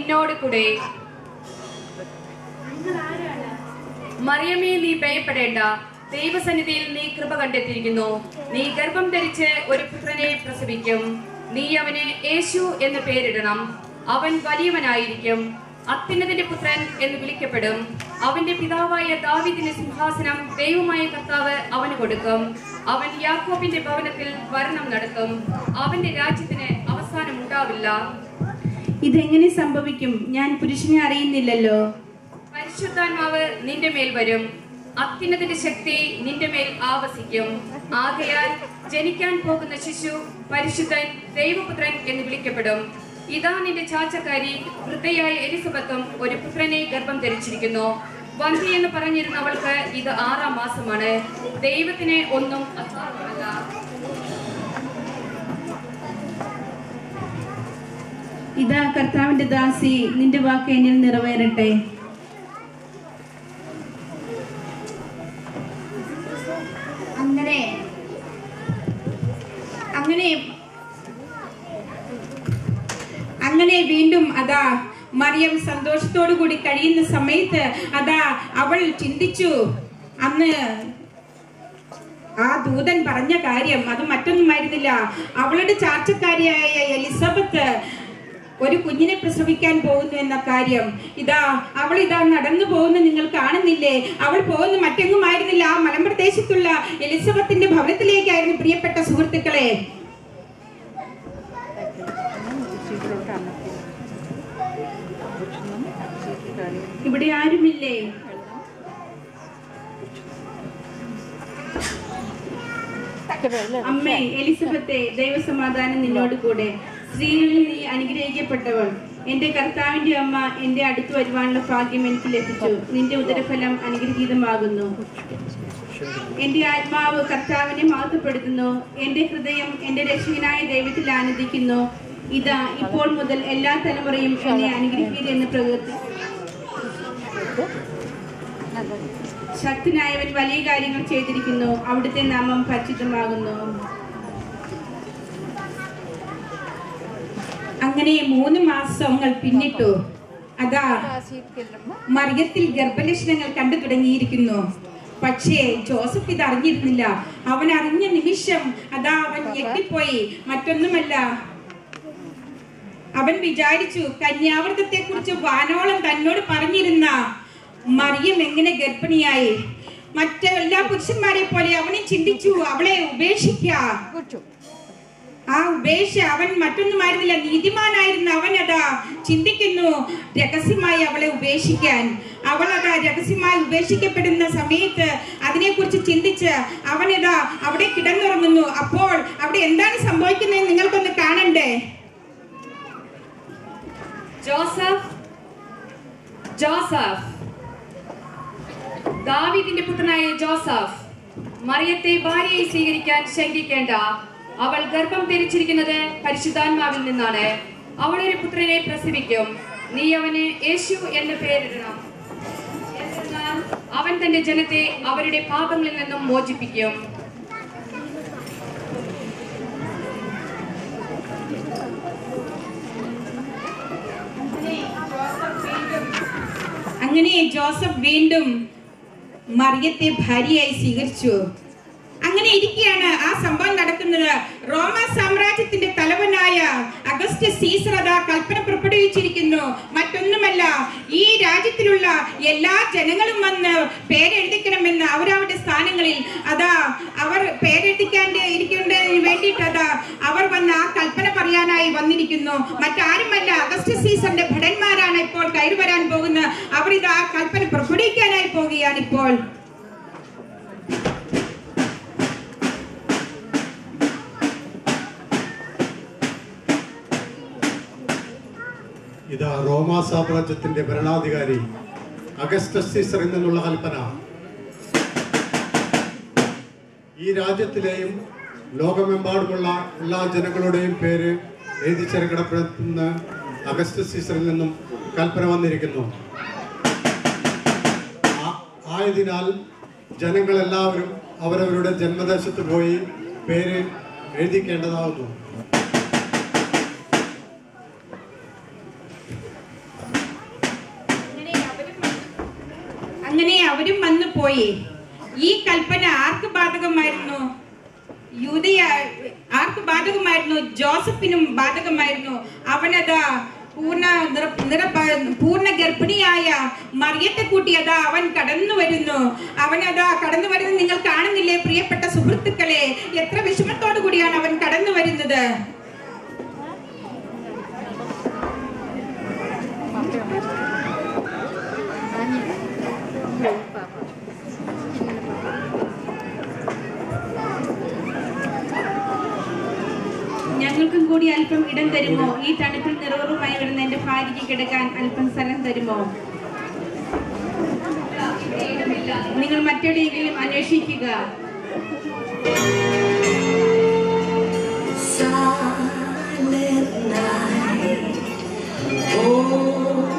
നിന്നോട് കൂടെ. മറിയമേ, നീ ഭയപ്പെടേണ്ട, ദൈവസന്നിധിയിൽ നീ കൃപ കണ്ടെത്തിയിരിക്കുന്നു. നീ ഗർഭം ധരിച്ച് ഒരു പുത്രനെ പ്രസവിക്കും. നീ അവന് യേശു എന്ന് പേരിടണം. അവൻ വലിയവനായിരിക്കും, അത്യുന്നതന്റെ പുത്രൻ എന്ന് വിളിക്കപ്പെടും. അവന്റെ പിതാവായ ദാവീദിന്റെ സിംഹാസനം ദൈവമായ കർത്താവ് അവന് കൊടുക്കും. അവൻ യാക്കോബിന്റെ ഭവനത്തിൽ ഭരണം നടത്തും. അവന്റെ രാജ്യത്തിന് അവസാനം ഉണ്ടാവില്ല. ഇതെങ്ങനെ സംഭവിക്കും? ഞാൻ പുരുഷനെ അറിയുന്നില്ലല്ലോ. പരിശുദ്ധാത്മാവ് നിന്റെ മേൽ വരും, അത്യുന്നതന്റെ ശക്തി നിന്റെ മേൽ ആവസിക്കും. ആകയാൽ ജനിക്കാൻ പോകുന്ന ശിശു പരിശുദ്ധൻ, ദൈവപുത്രൻ എന്ന് വിളിക്കപ്പെടും. ഇതാ നിന്റെ ചാച്ചക്കാരി വൃദ്ധയായ എലിസബത്തും ഒരു പുത്രനെ ഗർഭം ധരിച്ചിരിക്കുന്നു. വന്ധ്യ എന്ന് പറഞ്ഞിരുന്നവൾക്ക് ഇത് 6-ാം മാസമാണ്. ദൈവത്തിന് ഒന്നും അസാധ്യമല്ല. ഇതാ കർത്താവിന്റെ ദാസി, നിന്റെ വാക്ക് എന്നിൽ നിറവേറട്ടെ. അങ്ങനെ വീണ്ടും അതാ മറിയം സന്തോഷത്തോടു കൂടി കഴിയുന്ന സമയത്ത് അതാ അവൾ ചിന്തിച്ചു, അന്ന് ആ ദൂതൻ പറഞ്ഞ കാര്യം അത് മറ്റൊന്നുമായിരുന്നില്ല. അവളുടെ ചാർച്ചക്കാരിയായ എലിസബത്ത് ഒരു കുഞ്ഞിനെ പ്രസവിക്കാൻ പോകുന്നു എന്ന കാര്യം. അവൾ നടന്നു പോകുന്നു, നിങ്ങൾ കാണുന്നില്ലേ? അവൾ പോകുന്ന മറ്റെങ്ങുമായിരുന്നില്ല, ആ മലമ്പ്രദേശത്തുള്ള എലിസബത്തിന്റെ ഭവനത്തിലേക്കായിരുന്നു. പ്രിയപ്പെട്ട സുഹൃത്തുക്കളെ, ഇവിടെ ആരുമില്ലേ? അമ്മേ എലിസബത്തെ, ദൈവസമാധാനം നിന്നോട് കൂടെ. സ്ത്രീകളിൽ നീ അനുഗ്രഹിക്കപ്പെട്ടവൾ. എന്റെ കർത്താവിന്റെ അമ്മ എന്റെ അടുത്ത് വരുവാനുള്ള ഭാഗ്യം എനിക്ക് ലഭിച്ചു. നിന്റെ ഉദരഫലം അനുഗ്രഹീതമാകുന്നു. എന്റെ ആത്മാവ് കർത്താവിനെ മഹത്വപ്പെടുത്തുന്നു. എന്റെ ഹൃദയം എന്റെ രക്ഷകനായ ദൈവത്തിൽ ആനന്ദിക്കുന്നു. ഇതാ ഇപ്പോൾ മുതൽ എല്ലാ തലമുറയും എന്നെ അനുഗ്രഹിക്കുക എന്ന് പ്രകൃതി. ശക്തനായവൻ വലിയ കാര്യങ്ങൾ ചെയ്തിരിക്കുന്നു. അവിടുത്തെ നാമം പരിചിതമാകുന്നു. അങ്ങനെ 3 മാസങ്ങൾ പിന്നിട്ടു. അതാ മറിയത്തിൽ ഗർഭലക്ഷണങ്ങൾ കണ്ടു തുടങ്ങിയിരിക്കുന്നു. പക്ഷേ ജോസഫ് ഇത് അറിഞ്ഞിരുന്നില്ല. അവൻ അറിഞ്ഞ നിമിഷം അവൻ ഞെട്ടിപ്പോയി. മറ്റൊന്നുമല്ല, അവൻ വിചാരിച്ചു, കന്യാവ്രതത്തെ കുറിച്ച് വാനോളം തന്നോട് പറഞ്ഞിരുന്ന മറിയം എങ്ങനെ ഗർഭിണിയായി? മറ്റെല്ലാ പുരുഷന്മാരെ പോലെ അവനെ ചിന്തിച്ചു, അവളെ ഉപേക്ഷിക്ക. ആ ഉപേക്ഷ അവൻ മറ്റൊന്നുമായിരുന്നില്ല, നീതിമാനായിരുന്ന അവൻ ചിന്തിക്കുന്നു രഹസ്യമായി അവളെ ഉപേക്ഷിക്കാൻ. അവൾ രഹസ്യമായി ഉപേക്ഷിക്കപ്പെടുന്ന സമയത്ത് അതിനെക്കുറിച്ച് ചിന്തിച്ച് അവൻ അവിടെ കിടന്നുറങ്ങുന്നു. അപ്പോൾ അവിടെ എന്താണ് സംഭവിക്കുന്നത് നിങ്ങൾക്കൊന്ന് കാണണ്ടേ? ജോസഫ്, ദാവീദിന്റെ പുത്രനായ ജോസഫ്, മറിയത്തെ ഭാര്യയായി സ്വീകരിക്കാൻ ശങ്കിക്കേണ്ട. അവൾ ഗർഭം ധരിച്ചിരിക്കുന്നത് പരിശുദ്ധാത്മാവിൽ നിന്നാണ്. അവൾ ഒരു പുത്രനെ പ്രസവിക്കും. നീ അവന് യേശു എന്ന് പേരിടണം. എന്നാൽ അവൻ തന്റെ ജനത്തെ അവരുടെ പാപങ്ങളിൽ നിന്നും മോചിപ്പിക്കും. അങ്ങനെ ജോസഫ് വീണ്ടും മറിയത്തെ ഭാര്യയായി സ്വീകരിച്ചു. അങ്ങനെ ഇരിക്കുകയാണ് ആ സംഭവം നടക്കുന്നത്. റോമ സാമ്രാജ്യത്തിന്റെ തലവനായ അഗസ്റ്റസ് സീസർ കൽപ്പന പുറപ്പെടുവിച്ചിരിക്കുന്നു. മറ്റൊന്നുമല്ല, ഈ രാജ്യത്തിലുള്ള എല്ലാ ജനങ്ങളും വന്ന് പേരെഴുതിക്കണമെന്ന് അവരവരുടെ സ്ഥാനങ്ങളിൽ അവർ പേരെഴുതിക്കാണ്ടിരിക്കുന്നതിന് വേണ്ടിയിട്ട് അവർ വന്ന് ആ കൽപ്പന പറയാനായി വന്നിരിക്കുന്നു. മറ്റാരുമല്ല, അഗസ്റ്റസ് സീസറിന്റെ ഭടന്മാരാണ് ഇപ്പോൾ കയറി വരാൻ പോകുന്നത്. അവർ ആ കൽപ്പന പുറപ്പെടുവിക്കാനായി പോവുകയാണ് ഇപ്പോൾ. ഇതാ റോമാ സാമ്രാജ്യത്തിന്റെ ഭരണാധികാരി അഗസ്റ്റസ് സീസറിൽ നിന്നുള്ള കൽപ്പന. ഈ രാജ്യത്തിലെയും ലോകമെമ്പാടുമുള്ള എല്ലാ ജനങ്ങളുടെയും പേര് എഴുതി ചേർക്കപ്പെടുന്ന അഗസ്റ്റസ് സീസറിൽ നിന്നും കൽപ്പന വന്നിരിക്കുന്നു. ആയതിനാൽ ജനങ്ങളെല്ലാവരും അവരവരുടെ ജന്മദേശത്ത് പോയി പേര് എഴുതിക്കേണ്ടതാവുന്നു. അങ്ങനെ അവരും വന്നു പോയി. ഈ കൽപ്പന ആർക്ക് ബാധകമായിരുന്നു? ആർക്ക് ബാധകമായിരുന്നു? ജോസഫിനും ബാധകമായിരുന്നു. അവനതാ പൂർണ്ണ ഗർഭിണിയായ മറിയത്തെ കൂട്ടി അവൻ കടന്നു വരുന്നു. നിങ്ങൾ കാണുന്നില്ലേ പ്രിയപ്പെട്ട സുഹൃത്തുക്കളെ, എത്ര വിഷമത്തോടു കൂടിയാണ് അവൻ കടന്നു വരുന്നത്. ഞങ്ങൾക്കും കൂടി അല്പം ഇടം തരുമോ? ഈ തണുപ്പിൽ നിറവുമായി വരുന്ന എന്റെ ഭാര്യയ്ക്ക് കിടക്കാൻ അല്പം സ്ഥലം തരുമോ? നിങ്ങൾ മറ്റെവിടെയെങ്കിലും അന്വേഷിക്കുക. Silent night, oh